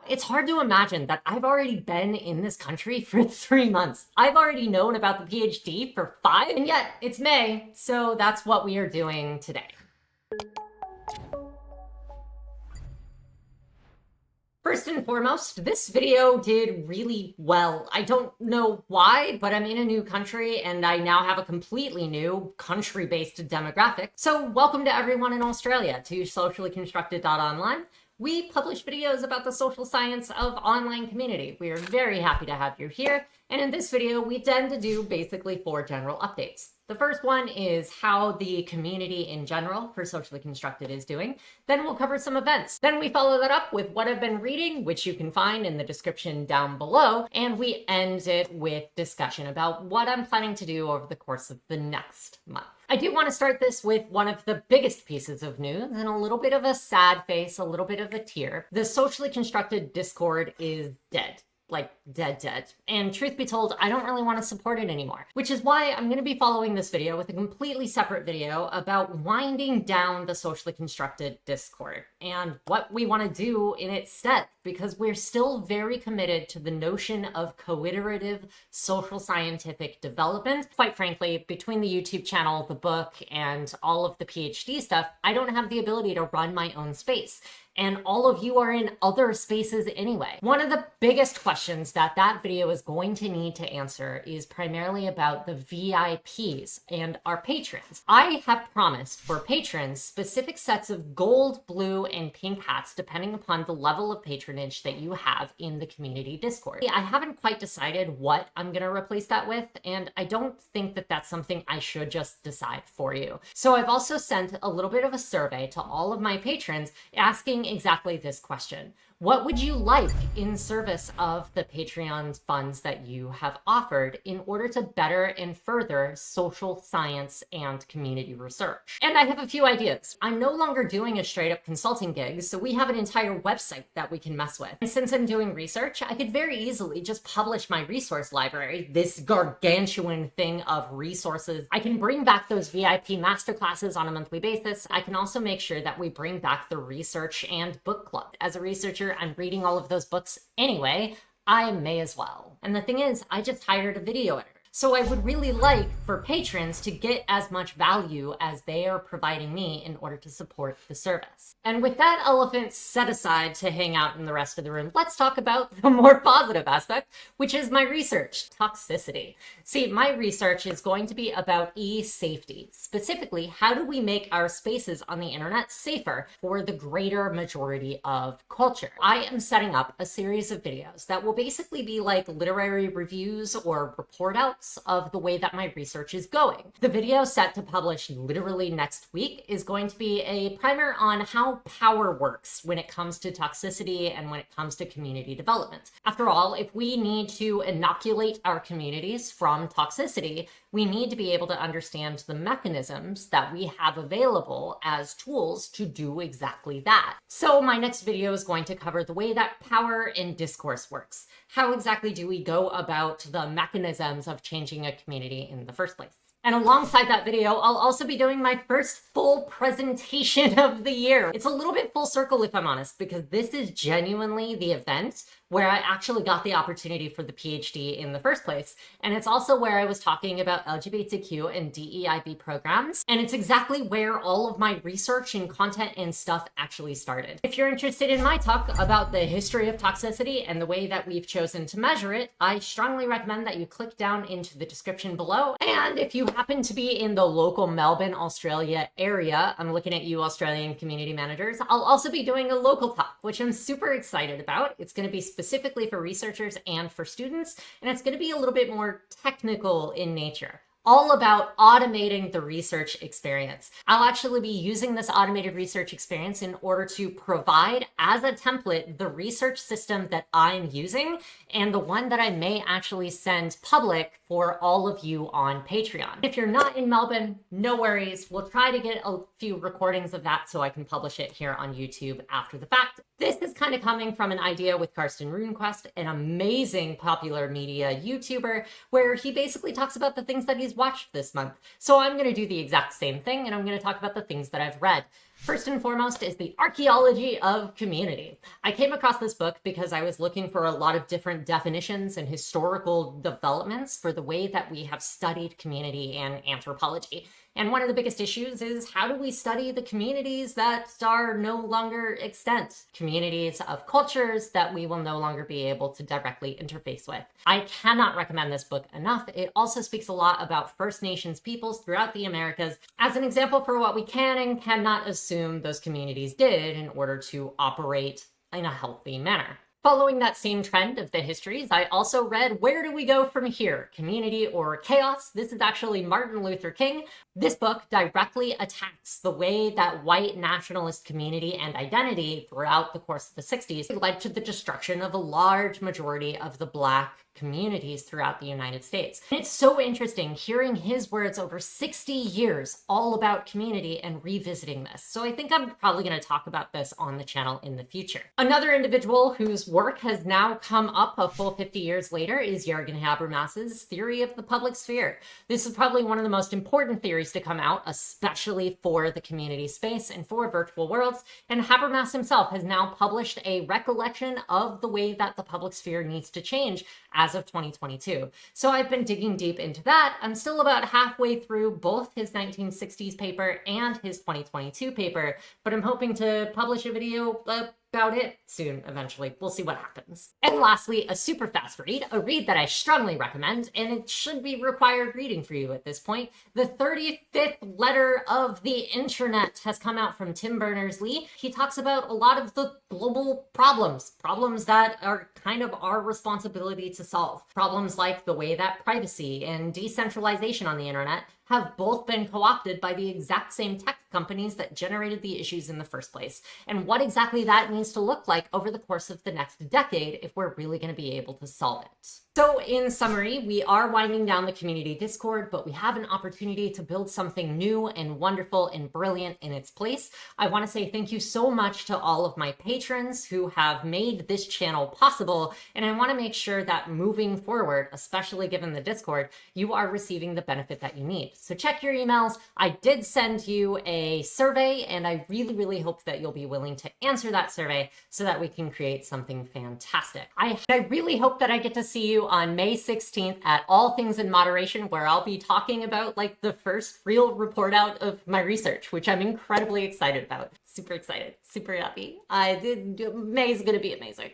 It's hard to imagine that I've already been in this country for 3 months. I've already known about the PhD for 5, and yet it's May, so that's what we are doing today. First and foremost, this video did really well. I don't know why, but I'm in a new country and I now have a completely new country-based demographic. So welcome to everyone in Australia to sociallyconstructed.online. We publish videos about the social science of online community. We are very happy to have you here. And in this video, we tend to do basically 4 general updates. The first one is how the community in general for Socially Constructed is doing. Then we'll cover some events. Then we follow that up with what I've been reading, which you can find in the description down below. And we end it with discussion about what I'm planning to do over the course of the next month. I do want to start this with one of the biggest pieces of news and a little bit of a sad face, a little bit of a tear. The Socially Constructed Discord is dead. Like dead. And truth be told, I don't really want to support it anymore, which is why I'm going to be following this video with a completely separate video about winding down the Socially Constructed Discord and what we want to do in its stead, because we're still very committed to the notion of coiterative social scientific development. Quite frankly, between the YouTube channel, the book, and all of the PhD stuff, I don't have the ability to run my own space. And all of you are in other spaces anyway. One of the biggest questions that video is going to need to answer is primarily about the VIPs and our patrons. I have promised for patrons specific sets of gold, blue, and pink hats depending upon the level of patronage that you have in the community Discord. I haven't quite decided what I'm gonna replace that with, and I don't think that that's something I should just decide for you. So I've also sent a little bit of a survey to all of my patrons asking exactly this question. What would you like in service of the Patreon funds that you have offered in order to better and further social science and community research? And I have a few ideas. I'm no longer doing a straight up consulting gig, so we have an entire website that we can mess with. And since I'm doing research, I could very easily just publish my resource library, this gargantuan thing of resources. I can bring back those VIP masterclasses on a monthly basis. I can also make sure that we bring back the research and book club. As a researcher, I'm reading all of those books anyway, I may as well. And the thing is, I just hired a video editor. So I would really like for patrons to get as much value as they are providing me in order to support the service. And with that elephant set aside to hang out in the rest of the room, let's talk about the more positive aspect, which is my research, Toxicity. See, my research is going to be about eSafety. Specifically, how do we make our spaces on the internet safer for the greater majority of culture? I am setting up a series of videos that will basically be like literary reviews or report outs of the way that my research is going. The video set to publish literally next week is going to be a primer on how power works when it comes to toxicity and when it comes to community development. After all, if we need to inoculate our communities from toxicity, we need to be able to understand the mechanisms that we have available as tools to do exactly that. So my next video is going to cover the way that power and discourse works. How exactly do we go about the mechanisms of changing a community in the first place? And alongside that video, I'll also be doing my first full presentation of the year. It's a little bit full circle, if I'm honest, because this is genuinely the event where I actually got the opportunity for the PhD in the first place. And it's also where I was talking about LGBTQ and DEIB programs. And it's exactly where all of my research and content and stuff actually started. If you're interested in my talk about the history of toxicity and the way that we've chosen to measure it, I strongly recommend that you click down into the description below. And if you happen to be in the local Melbourne, Australia area, I'm looking at you Australian community managers, I'll also be doing a local talk, which I'm super excited about. It's going to be specifically for researchers and for students, and it's going to be a little bit more technical in nature. All about automating the research experience. I'll actually be using this automated research experience in order to provide as a template the research system that I'm using and the one that I may actually send public for all of you on Patreon. If you're not in Melbourne, no worries. We'll try to get a few recordings of that so I can publish it here on YouTube after the fact. This is kind of coming from an idea with Karsten Runequest, an amazing popular media YouTuber, where he basically talks about the things that he's watched this month. So I'm going to do the exact same thing, and I'm going to talk about the things that I've read. First and foremost is the archeology of community. I came across this book because I was looking for a lot of different definitions and historical developments for the way that we have studied community and anthropology. And one of the biggest issues is, how do we study the communities that are no longer extant? Communities of cultures that we will no longer be able to directly interface with. I cannot recommend this book enough. It also speaks a lot about First Nations peoples throughout the Americas as an example for what we can and cannot assume those communities did in order to operate in a healthy manner. Following that same trend of the histories, I also read Where Do We Go From Here? Community or Chaos? This is actually Martin Luther King. This book directly attacks the way that white nationalist community and identity throughout the course of the 60s led to the destruction of a large majority of the Black communities throughout the United States. And it's so interesting hearing his words over 60 years all about community and revisiting this. So I think I'm probably going to talk about this on the channel in the future. Another individual whose work has now come up a full 50 years later is Jurgen Habermas's theory of the public sphere. This is probably one of the most important theories to come out, especially for the community space and for virtual worlds. And Habermas himself has now published a recollection of the way that the public sphere needs to change as of 2022. So I've been digging deep into that. I'm still about halfway through both his 1960s paper and his 2022 paper, but I'm hoping to publish a video about it soon, eventually. We'll see what happens. And lastly, a super fast read, a read that I strongly recommend, and it should be required reading for you at this point. The 35th Letter of the Internet has come out from Tim Berner-Lee. He talks about a lot of the global problems that are kind of our responsibility to solve. Problems like the way that privacy and decentralization on the internet have both been co-opted by the exact same tech companies that generated the issues in the first place, and what exactly that needs to look like over the course of the next decade if we're really going to be able to solve it. So in summary, we are winding down the community Discord, but we have an opportunity to build something new and wonderful and brilliant in its place. I want to say thank you so much to all of my patrons who have made this channel possible, and I want to make sure that moving forward, especially given the Discord, you are receiving the benefit that you need. So check your emails. I did send you a survey, and I really hope that you'll be willing to answer that survey so that we can create something fantastic. I really hope that I get to see you on May 16th at All Things in Moderation, where I'll be talking about like the first real report out of my research, which I'm incredibly excited about. Super excited, super happy. May is going to be amazing.